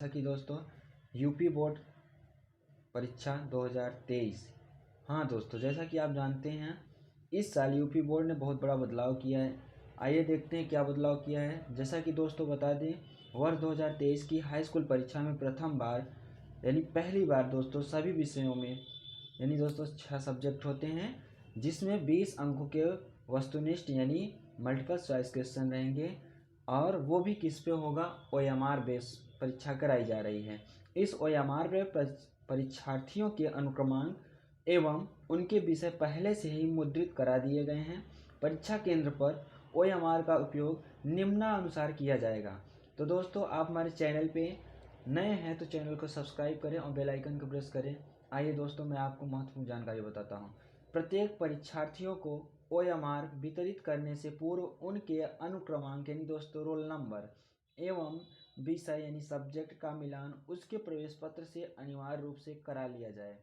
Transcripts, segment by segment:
जैसा कि दोस्तों यूपी बोर्ड परीक्षा 2023। हाँ दोस्तों, जैसा कि आप जानते हैं इस साल यूपी बोर्ड ने बहुत बड़ा बदलाव किया है। आइए देखते हैं क्या बदलाव किया है। जैसा कि दोस्तों बता दें, वर्ष 2023 की हाई स्कूल परीक्षा में प्रथम बार यानी पहली बार दोस्तों सभी विषयों में यानी दोस्तों 6 सब्जेक्ट होते हैं, जिसमें 20 अंकों के वस्तुनिष्ठ यानी मल्टीपल चॉइस क्वेश्चन रहेंगे और वो भी किस पे होगा, OMR बेस परीक्षा कराई जा रही है। इस OMR पे परीक्षार्थियों के अनुक्रमांक एवं उनके विषय पहले से ही मुद्रित करा दिए गए हैं। परीक्षा केंद्र पर OMR का उपयोग निम्नानुसार किया जाएगा। तो दोस्तों आप हमारे चैनल पे नए हैं तो चैनल को सब्सक्राइब करें और बेल आइकन को प्रेस करें। आइए दोस्तों मैं आपको महत्वपूर्ण जानकारी बताता हूँ। प्रत्येक परीक्षार्थियों को OMR वितरित करने से पूर्व उनके अनुक्रमांक यानी दोस्तों रोल नंबर एवं विषय यानी सब्जेक्ट का मिलान उसके प्रवेश पत्र से अनिवार्य रूप से करा लिया जाए।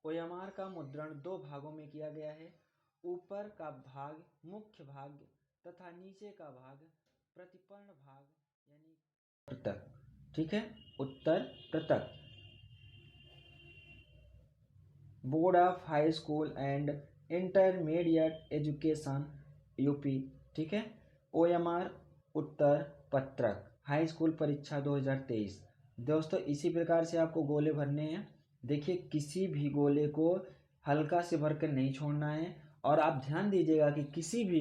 OMR का मुद्रण 2 भागों में किया गया है। ऊपर का भाग मुख्य भाग तथा नीचे का भाग प्रतिपर्ण भाग यानी पृथक। ठीक है, उत्तर पृथक। Board of high school and intermediate education UP. ठीक है, OMR उत्तर पत्रक हाई स्कूल परीक्षा 2023। दोस्तों इसी प्रकार से आपको गोले भरने हैं। देखिए किसी भी गोले को हल्का से भरकर नहीं छोड़ना है और आप ध्यान दीजिएगा कि किसी भी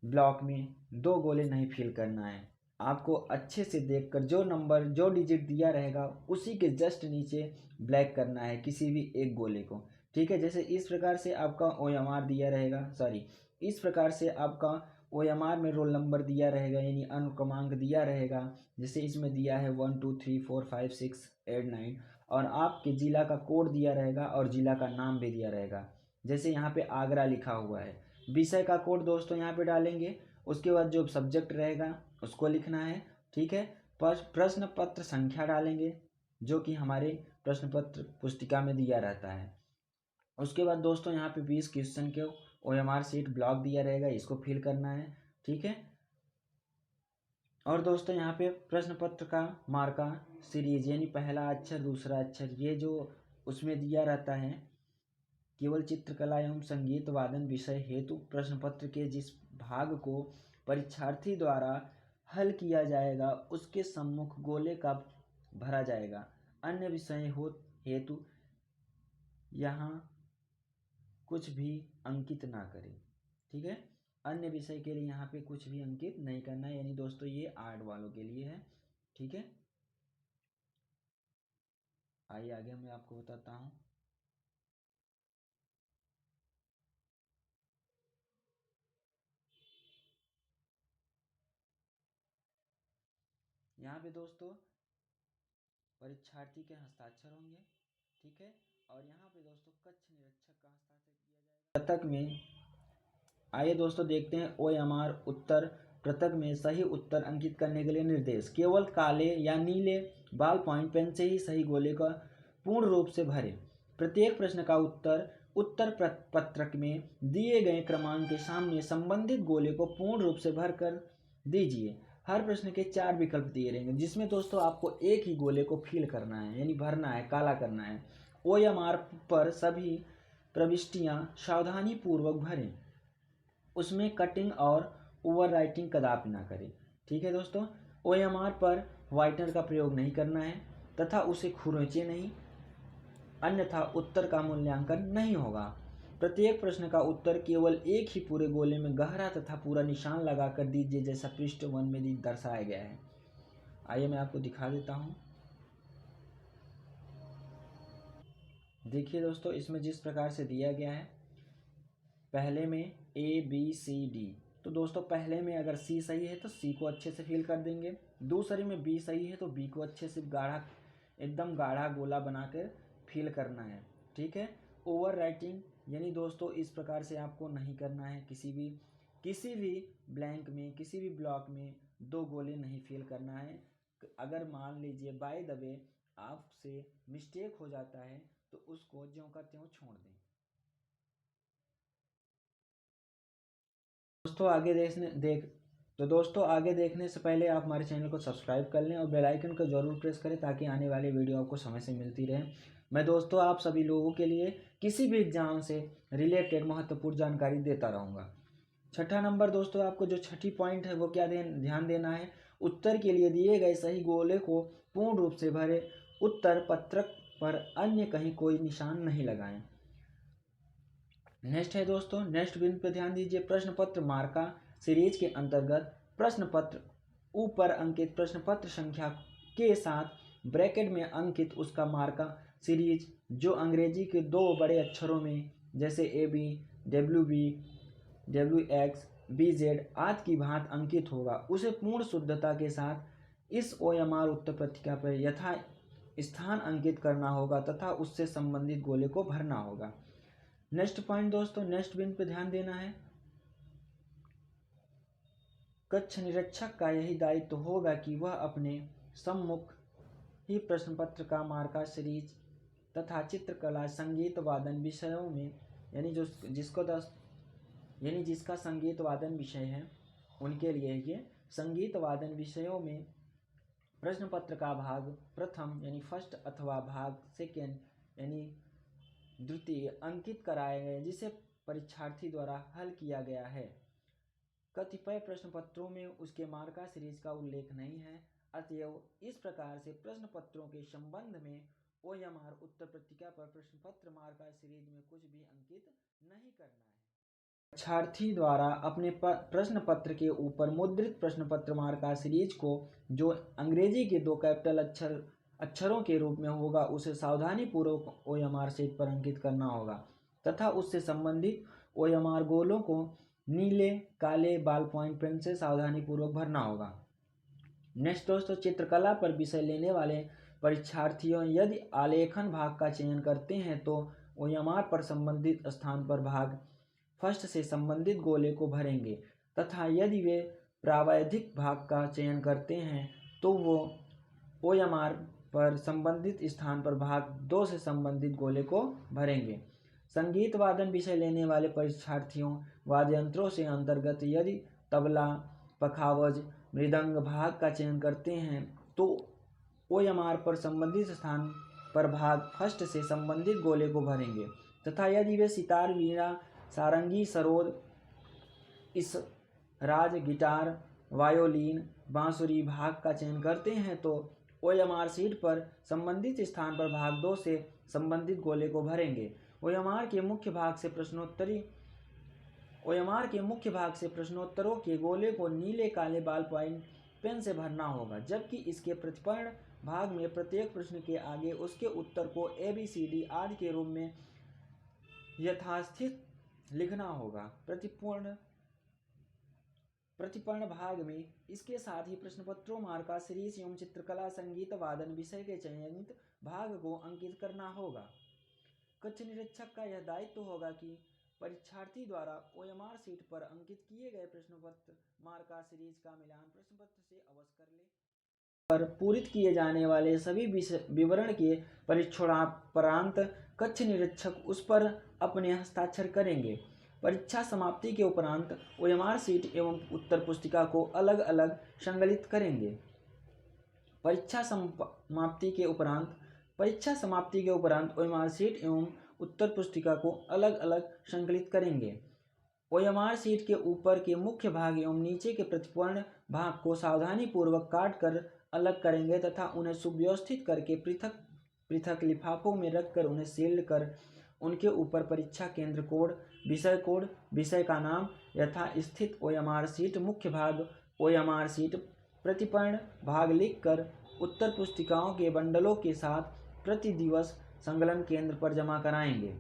ब्लॉक में 2 गोले नहीं फिल करना है। आपको अच्छे से देखकर जो नंबर जो डिजिट दिया रहेगा उसी के जस्ट नीचे ब्लैक करना है किसी भी एक गोले को। ठीक है, जैसे इस प्रकार से आपका OMR दिया रहेगा, इस प्रकार से आपका OMR में रोल नंबर दिया रहेगा यानी अनुक्रमांक दिया रहेगा। जैसे इसमें दिया है 1 2 3 4 5 6 8 9 और आपके जिला का कोड दिया रहेगा और जिला का नाम भी दिया रहेगा। जैसे यहाँ पे आगरा लिखा हुआ है। विषय का कोड दोस्तों यहाँ पे डालेंगे, उसके बाद जो सब्जेक्ट रहेगा उसको लिखना है। ठीक है, प्रश्न पत्र संख्या डालेंगे जो कि हमारे प्रश्न पत्र पुस्तिका में दिया रहता है। उसके बाद दोस्तों यहाँ पे 20 क्वेश्चन के OMR शीट ब्लॉक दिया रहेगा, इसको फिल करना है। ठीक है, और दोस्तों यहाँ पे प्रश्न पत्र का मार्का सीरीज यानी पहला अक्षर दूसरा अक्षर ये जो उसमें दिया रहता है। केवल चित्रकला एवं संगीत वादन विषय हेतु प्रश्न पत्र के जिस भाग को परीक्षार्थी द्वारा हल किया जाएगा उसके सम्मुख गोले का भरा जाएगा। अन्य विषय हेतु यहाँ कुछ भी अंकित ना करें। ठीक है, अन्य विषय के लिए यहाँ पे कुछ भी अंकित नहीं करना है, यानी दोस्तों ये आर्ट वालों के लिए है। ठीक है, आइए आगे मैं आपको बताता हूँ। यहाँ पे दोस्तों परीक्षार्थी के हस्ताक्षर होंगे। ठीक है, और यहाँ पे दोस्तों कक्ष निरीक्षक का हस्ताक्षर किया जाएगा पृथक में। आइए दोस्तों देखते हैं OMR उत्तर पृथक में सही उत्तर अंकित करने के लिए निर्देश। केवल काले या नीले बॉल पॉइंट पेन से ही सही गोले का पूर्ण रूप से भरें। प्रत्येक प्रश्न का उत्तर पत्रक में दिए गए क्रमांक के सामने संबंधित गोले को पूर्ण रूप से भर कर दीजिए। हर प्रश्न के 4 विकल्प दिए रहेंगे जिसमें दोस्तों आपको एक ही गोले को फिल करना है यानी भरना है, काला करना है। OMR पर सभी प्रविष्टियां सावधानी पूर्वक भरें, उसमें कटिंग और ओवर राइटिंग कदापि ना करें। ठीक है दोस्तों, OMR पर व्हाइटनर का प्रयोग नहीं करना है तथा उसे खुरचे नहीं, अन्यथा उत्तर का मूल्यांकन नहीं होगा। प्रत्येक प्रश्न का उत्तर केवल एक ही पूरे गोले में गहरा तथा पूरा निशान लगाकर दीजिए जैसा पृष्ठ 1 में दर्शाया गया है। आइए मैं आपको दिखा देता हूँ। देखिए दोस्तों इसमें जिस प्रकार से दिया गया है, पहले में ABCD, तो दोस्तों पहले में अगर C सही है तो C को अच्छे से फिल कर देंगे। दूसरे में B सही है तो B को अच्छे से गाढ़ा एकदम गाढ़ा गोला बनाकर फिल करना है। ठीक है, ओवर राइटिंग यानी दोस्तों इस प्रकार से आपको नहीं करना है। किसी भी ब्लैंक में किसी भी ब्लॉक में 2 गोले नहीं फिल करना है। अगर मान लीजिए बाय द वे आपसे मिस्टेक हो जाता है तो उसको ज्यों का त्यों छोड़ दें। दोस्तों आगे तो दोस्तों आगे देखने से पहले आप हमारे चैनल को सब्सक्राइब कर लें और बेल आइकन को जरूर प्रेस करें ताकि आने वाली वीडियो आपको समय से मिलती रहे। मैं दोस्तों आप सभी लोगों के लिए किसी भी एग्जाम से रिलेटेड महत्वपूर्ण जानकारी देता रहूँगा। छठा नंबर दोस्तों, आपको जो छठी पॉइंट है वो क्या ध्यान देना है, उत्तर के लिए दिए गए सही गोले को पूर्ण रूप से भरे, उत्तर पत्रक पर अन्य कहीं कोई निशान नहीं लगाएं। नेक्स्ट है दोस्तों, नेक्स्ट बिंदु पर ध्यान दीजिए, प्रश्न पत्र मार्का सीरीज के अंतर्गत प्रश्न पत्र ऊपर अंकित प्रश्न पत्र संख्या के साथ ब्रैकेट में अंकित उसका मार्का सीरीज जो अंग्रेजी के 2 बड़े अक्षरों में जैसे AB, WB, WX, BZ आदि की भांति अंकित होगा उसे पूर्ण शुद्धता के साथ इस OMR उत्तर पत्रिका पर यथा स्थान अंकित करना होगा तथा उससे संबंधित गोले को भरना होगा। नेक्स्ट पॉइंट दोस्तों, नेक्स्ट बिंदु पे ध्यान देना है, कक्ष निरीक्षक का यही दायित्व होगा कि वह अपने सम्मुख ही प्रश्न पत्र का मार्का सीरीज तथा चित्रकला संगीत वादन विषयों में यानी जिसका संगीत वादन विषय है उनके लिए ये संगीत वादन विषयों में प्रश्न पत्र का भाग प्रथम यानी फर्स्ट अथवा भाग सेकेंड यानी द्वितीय अंकित कराए गए जिसे परीक्षार्थी द्वारा हल किया गया है। कतिपय प्रश्न पत्रों में उसके मार्का सीरीज का उल्लेख नहीं है, अतएव इस प्रकार से प्रश्न पत्रों के संबंध में OMR उत्तर पत्रिका पर प्रश्न पत्र मार्का सीरीज में कुछ भी अंकित नहीं करना है। परीक्षार्थी द्वारा अपने प्रश्न पत्र के ऊपर मुद्रित प्रश्न पत्र मार्का सीरीज को जो अंग्रेजी के 2 कैपिटल अक्षरों के रूप में होगा उसे सावधानी पूर्वक OMR शीट पर अंकित करना होगा तथा उससे संबंधित OMR गोलों को नीले काले बॉल पॉइंट पेन से सावधानी पूर्वक भरना होगा। नेक्स्ट दोस्तों, चित्रकला पर विषय लेने वाले परीक्षार्थियों यदि आलेखन भाग का चयन करते हैं तो OMR पर संबंधित स्थान पर भाग फर्स्ट से संबंधित गोले को भरेंगे तथा यदि वे प्रावैधिक भाग का चयन करते हैं तो वो OMR पर संबंधित स्थान पर भाग 2 से संबंधित गोले को भरेंगे। संगीत वादन विषय लेने वाले परीक्षार्थियों वाद्य यंत्रों से अंतर्गत यदि तबला, पखावज, मृदंग भाग का चयन करते हैं तो OMR पर संबंधित स्थान पर भाग फर्स्ट से संबंधित गोले को भरेंगे तथा यदि वे सितार, वीणा, सारंगी, सरोद, इस राज, गिटार, वायोलिन, बांसुरी भाग का चयन करते हैं तो OMR शीट पर संबंधित स्थान पर भाग 2 से संबंधित गोले को भरेंगे। OMR के मुख्य प्रश्नोत्तरों के गोले को नीले काले बॉल पॉइंट पेन से भरना होगा जबकि इसके प्रतिपूर्ण भाग में प्रत्येक प्रश्न के आगे उसके उत्तर को ABCD आदि के रूप में यथास्थित लिखना होगा। प्रतिपूर्ण भाग में इसके साथ ही प्रश्न पत्रों मार्का सीरीज एवं चित्रकला संगीत वादन विषय के चयनित भाग को अंकित करना होगा। कक्ष निरीक्षक का यह दायित्व होगा कि परीक्षार्थी द्वारा OMR शीट पर अंकित किए गए प्रश्न पत्र मार्का सीरीज का मिलान प्रश्न पत्र से अवश्य कर ले। पर पूरित किए जाने वाले सभी विवरण के परीक्षणोपरांत कक्ष निरीक्षक उस पर अपने हस्ताक्षर करेंगे। परीक्षा समाप्ति के उपरांत OMR शीट एवं उत्तर पुस्तिका को अलग अलग संकलित करेंगे। परीक्षा समाप्ति के उपरांत OMR शीट एवं उत्तर पुस्तिका को अलग अलग संकलित करेंगे। OMR शीट के ऊपर के मुख्य भाग एवं नीचे के प्रतिपूर्ण भाग को सावधानी पूर्वक काट कर अलग करेंगे तथा उन्हें सुव्यवस्थित करके पृथक पृथक लिफाफों में रखकर उन्हें सील्ड कर उनके ऊपर परीक्षा केंद्र कोड, विषय का नाम यथास्थित OMR शीट, मुख्य भाग OMR शीट, प्रतिपूर्ण भाग लिखकर उत्तर पुस्तिकाओं के बंडलों के साथ प्रति दिवस संकलन केंद्र पर जमा कराएंगे।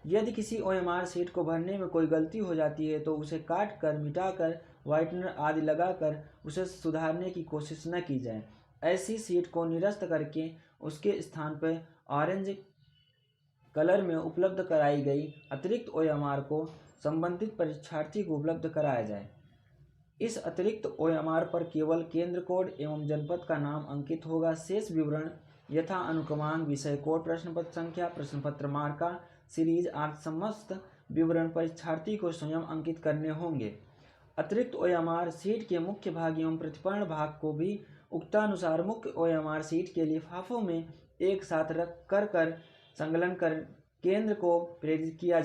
यदि किसी OMR शीट को भरने में कोई गलती हो जाती है तो उसे काट कर, मिटाकर, व्हाइटनर आदि लगाकर उसे सुधारने की कोशिश न की जाए। ऐसी शीट को निरस्त करके उसके स्थान पर ऑरेंज कलर में उपलब्ध कराई गई अतिरिक्त OMR को संबंधित परीक्षार्थी को उपलब्ध कराया जाए। इस अतिरिक्त OMR पर केवल केंद्र कोड एवं जनपद का नाम अंकित होगा। शेष विवरण यथा अनुक्रमांक, विषय कोड, प्रश्न पत्र संख्या, प्रश्न पत्र मार्का सीरीज आदि समस्त विवरण परीक्षार्थी को स्वयं अंकित करने होंगे। अतिरिक्त OMR सीट के मुख्य भाग एवं प्रतिपूर्ण भाग को भी उक्तानुसार मुख्य OMR सीट के लिफाफों में एक साथ रख कर संकलन कर केंद्र को प्रेषित किया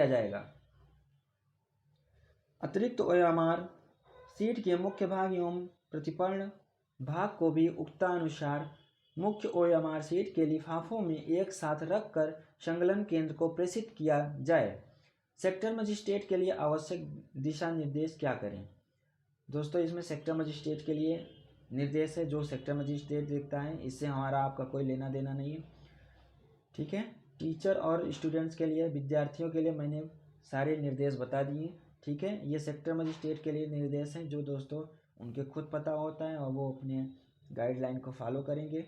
जाएगा। अतिरिक्त OMR सीट के मुख्य भाग एवं प्रतिपूर्ण भाग को भी उक्तानुसार मुख्य OMR सीट के लिफाफों में एक साथ रख कर संकलन केंद्र को प्रेषित किया जाए। सेक्टर मजिस्ट्रेट के लिए आवश्यक दिशा निर्देश क्या करें? दोस्तों, इसमें सेक्टर मजिस्ट्रेट के लिए निर्देश है जो सेक्टर मजिस्ट्रेट देखता है, इससे हमारा आपका कोई लेना देना नहीं है। ठीक है, टीचर और स्टूडेंट्स के लिए, विद्यार्थियों के लिए मैंने सारे निर्देश बता दिए। ठीक है, ये सेक्टर मजिस्ट्रेट के लिए निर्देश हैं जो दोस्तों उनके खुद पता होता है और वो अपने गाइडलाइन को फॉलो करेंगे।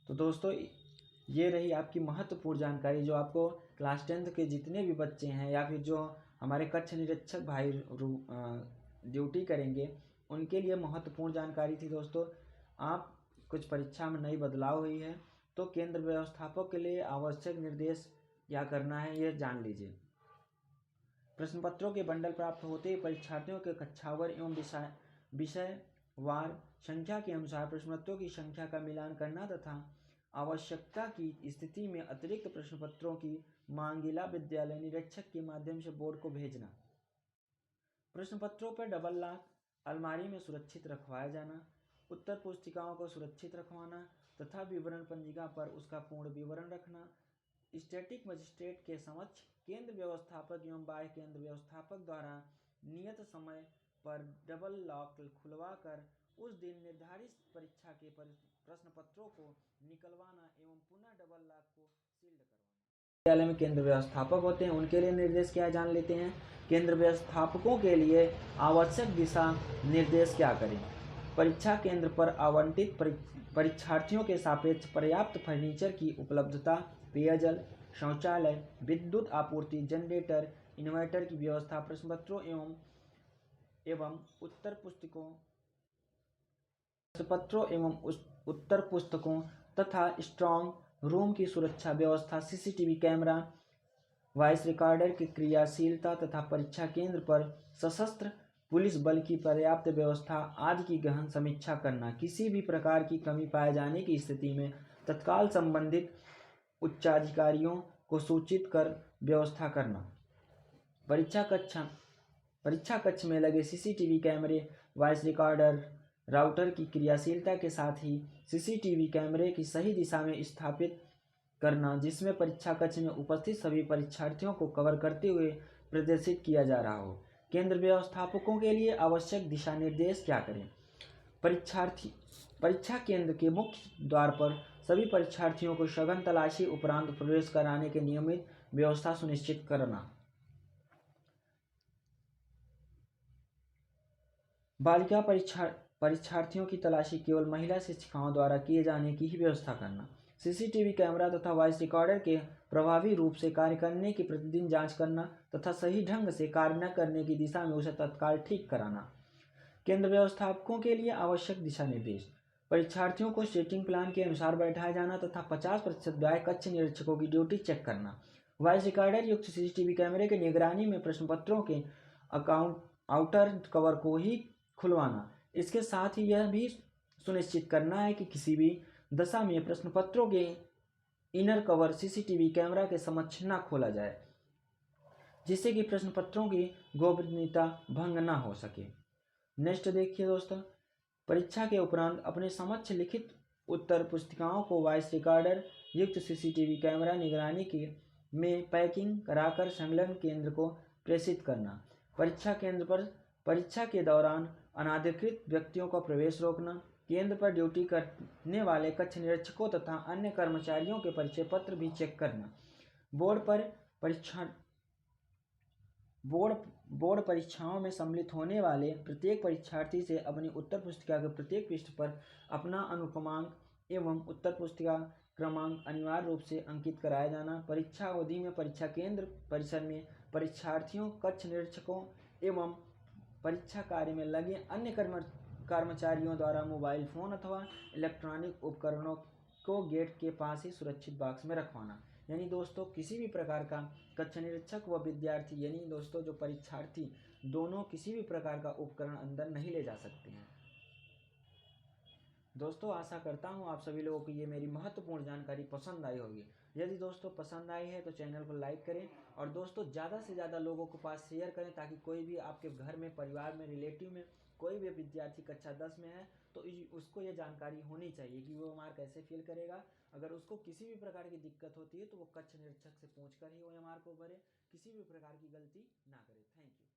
तो दोस्तों, ये रही आपकी महत्वपूर्ण जानकारी जो आपको क्लास 10th के जितने भी बच्चे हैं या फिर जो हमारे कक्ष निरीक्षक भाई ड्यूटी करेंगे उनके लिए महत्वपूर्ण जानकारी थी। दोस्तों, आप कुछ परीक्षा में नई बदलाव हुई है तो केंद्र व्यवस्थापक के लिए आवश्यक निर्देश क्या करना है ये जान लीजिए। प्रश्न पत्रों के बंडल प्राप्त होते ही परीक्षार्थियों के कक्षावार एवं विषयवार संख्या के अनुसार प्रश्न पत्रों की संख्या का मिलान करना तथा आवश्यकता की स्थिति में अतिरिक्त प्रश्न पत्रों की मांग जिला विद्यालय निरीक्षक के माध्यम से बोर्ड को भेजना। प्रश्न पत्रों पर डबल लॉक अलमारी में सुरक्षित रखवाया जाना, उत्तर पुस्तिकाओं को सुरक्षित रखवाना तथा विवरण पंजिका पर उसका पूर्ण विवरण रखना। स्टैटिक मजिस्ट्रेट के समक्ष केंद्र व्यवस्थापक एवं बाह्य केंद्र व्यवस्थापक द्वारा नियत समय पर डबल लॉक खुलवाकर उस दिन निर्धारित परीक्षा के प्रश्न पत्रों को निकलवाना एवं पुनः डबल लॉक को सील्ड करवाना। विद्यालय में केंद्र व्यवस्थापक होते हैं, उनके लिए निर्देश क्या जान लेते हैं। केंद्र व्यवस्थापकों के लिए आवश्यक दिशा निर्देश क्या करें? परीक्षा केंद्र पर आवंटित परीक्षार्थियों के सापेक्ष पर्याप्त फर्नीचर की उपलब्धता, पेयजल, शौचालय, विद्युत आपूर्ति, जनरेटर, इन्वर्टर की व्यवस्था, प्रश्न पत्रों एवं उत्तर पुस्तकों तथा स्ट्रॉन्ग रूम की सुरक्षा व्यवस्था, CCTV कैमरा, वॉइस रिकॉर्डर की क्रियाशीलता तथा परीक्षा केंद्र पर सशस्त्र पुलिस बल की पर्याप्त व्यवस्था आदि की गहन समीक्षा करना। किसी भी प्रकार की कमी पाए जाने की स्थिति में तत्काल संबंधित उच्चाधिकारियों को सूचित कर व्यवस्था करना। परीक्षा कक्ष में लगे CCTV कैमरे, वॉइस रिकॉर्डर, राउटर की क्रियाशीलता के साथ ही CCTV कैमरे की सही दिशा में स्थापित करना जिसमें परीक्षा कक्ष में उपस्थित सभी परीक्षार्थियों को कवर करते हुए प्रदर्शित किया जा रहा हो। केंद्र व्यवस्थापकों के लिए आवश्यक दिशा निर्देश क्या करें? परीक्षा केंद्र के मुख्य द्वार पर सभी परीक्षार्थियों को सघन तलाशी उपरांत प्रवेश कराने के नियमित व्यवस्था सुनिश्चित करना। बालिका परीक्षार्थियों की तलाशी केवल महिला शिक्षिकाओं द्वारा किए जाने की ही व्यवस्था करना। CCTV कैमरा तथा वॉइस रिकॉर्डर के प्रभावी रूप से कार्य करने की प्रतिदिन जांच करना तथा सही ढंग से कार्य न करने की दिशा में उसे तत्काल ठीक कराना। केंद्र व्यवस्थापकों के लिए आवश्यक दिशा निर्देश: परीक्षार्थियों को सेटिंग प्लान के अनुसार बैठाया जाना तथा 50% व्यय कक्ष निरीक्षकों की ड्यूटी चेक करना। वॉइस रिकॉर्डर युक्त CCTV कैमरे की निगरानी में प्रश्न पत्रों के आउटर कवर को ही खुलवाना। इसके साथ ही यह भी सुनिश्चित करना है कि किसी भी दशा में प्रश्न पत्रों के इनर कवर CCTV कैमरा के समक्ष न खोला जाए जिससे कि प्रश्न पत्रों की गोपनीयता भंग न हो सके। नेक्स्ट देखिए दोस्तों, परीक्षा के उपरांत अपने समक्ष लिखित उत्तर पुस्तिकाओं को वॉइस रिकॉर्डर युक्त CCTV कैमरा निगरानी के में पैकिंग कराकर संलग्न केंद्र को प्रेषित करना। परीक्षा केंद्र पर परीक्षा के दौरान अनाधिकृत व्यक्तियों का प्रवेश रोकना। केंद्र पर ड्यूटी करने वाले कक्ष निरीक्षकों तथा अन्य कर्मचारियों के परिचय पत्र भी चेक करना। बोर्ड परीक्षाओं में सम्मिलित होने वाले प्रत्येक परीक्षार्थी से अपनी उत्तर पुस्तिका के प्रत्येक पृष्ठ पर अपना अनुक्रमांक एवं उत्तर पुस्तिका क्रमांक अनिवार्य रूप से अंकित कराया जाना। परीक्षा अवधि में परीक्षा केंद्र परिसर में परीक्षार्थियों, कक्ष निरीक्षकों एवं परीक्षा कार्य में लगे अन्य कर्मचारियों द्वारा मोबाइल फोन अथवा इलेक्ट्रॉनिक उपकरणों को गेट के पास ही सुरक्षित बॉक्स में रखवाना। यानी दोस्तों किसी भी प्रकार का कक्षा निरीक्षक व विद्यार्थी यानी दोस्तों जो परीक्षार्थी दोनों किसी भी प्रकार का उपकरण अंदर नहीं ले जा सकते हैं। दोस्तों आशा करता हूँ आप सभी लोगों को ये मेरी महत्वपूर्ण जानकारी पसंद आई होगी। यदि दोस्तों पसंद आई है तो चैनल को लाइक करें और दोस्तों ज़्यादा से ज़्यादा लोगों के पास शेयर करें, ताकि कोई भी आपके घर में, परिवार में, रिलेटिव में कोई भी विद्यार्थी कक्षा 10 में है तो उसको ये जानकारी होनी चाहिए कि वो OMR कैसे फिल करेगा। अगर उसको किसी भी प्रकार की दिक्कत होती है तो वो कक्षा निरीक्षक से पूछ कर ही OMR को भरे, किसी भी प्रकार की गलती ना करे। Thank you.